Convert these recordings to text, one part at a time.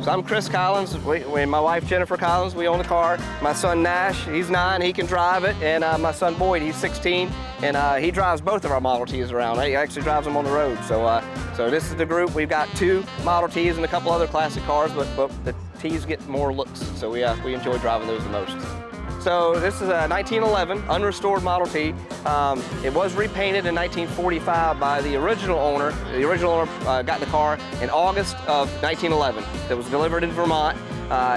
So I'm Chris Collins, my wife Jennifer Collins, we own the car. My son Nash, he's 9, he can drive it, and my son Boyd, he's 16, and he drives both of our Model Ts around. He actually drives them on the road. So this is the group. We've got 2 Model Ts and a couple other classic cars, but the Ts get more looks, so we enjoy driving those the most. So this is a 1911 unrestored Model T. It was repainted in 1945 by the original owner. The original owner got the car in August of 1911. It was delivered in Vermont.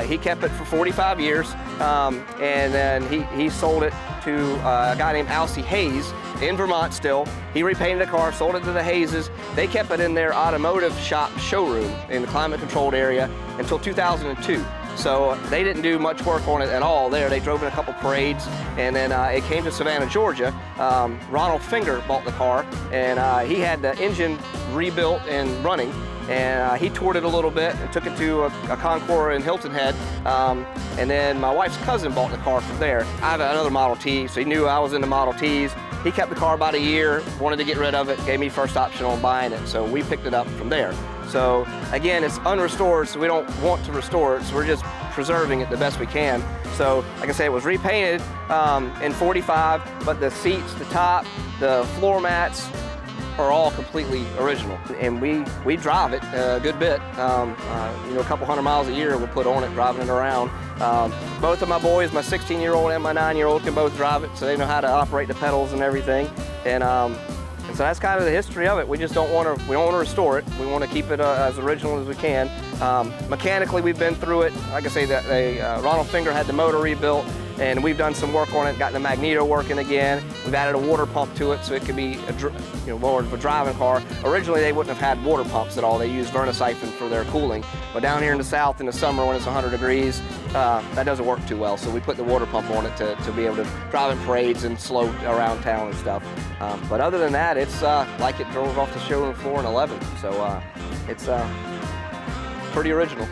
He kept it for 45 years, and then he sold it to a guy named Alcee Hayes in Vermont still. He repainted the car, sold it to the Hayeses. They kept it in their automotive shop showroom in the climate-controlled area until 2002. So they didn't do much work on it at all there. They drove in a couple parades, and then it came to Savannah, Georgia. Ronald Finger bought the car, and he had the engine rebuilt and running, and he toured it a little bit and took it to a Concours in Hilton Head. And then my wife's cousin bought the car from there. I have another Model T, so he knew I was into Model Ts. He kept the car about a year, wanted to get rid of it, gave me first option on buying it, so we picked it up from there. So again, it's unrestored, so we don't want to restore it, so we're just preserving it the best we can. So like I say, it was repainted in 45, but the seats, the top, the floor mats are all completely original. And we drive it a good bit. You know, a couple hundred miles a year we put on it, driving it around. Both of my boys, my 16-year-old and my 9-year-old, can both drive it, so they know how to operate the pedals and everything. And so that's kind of the history of it. We just don't want to restore it. We want to keep it as original as we can. Mechanically, we've been through it. Like I say, Ronald Finger had the motor rebuilt, and we've done some work on it, got the magneto working again. We've added a water pump to it so it could be more of a driving car. Originally, they wouldn't have had water pumps at all. They used vertisiphon for their cooling. But down here in the south in the summer when it's 100 degrees, that doesn't work too well. So we put the water pump on it to be able to drive in parades and slow around town and stuff. But other than that, it's like it drove off the showroom floor in 11. So it's pretty original.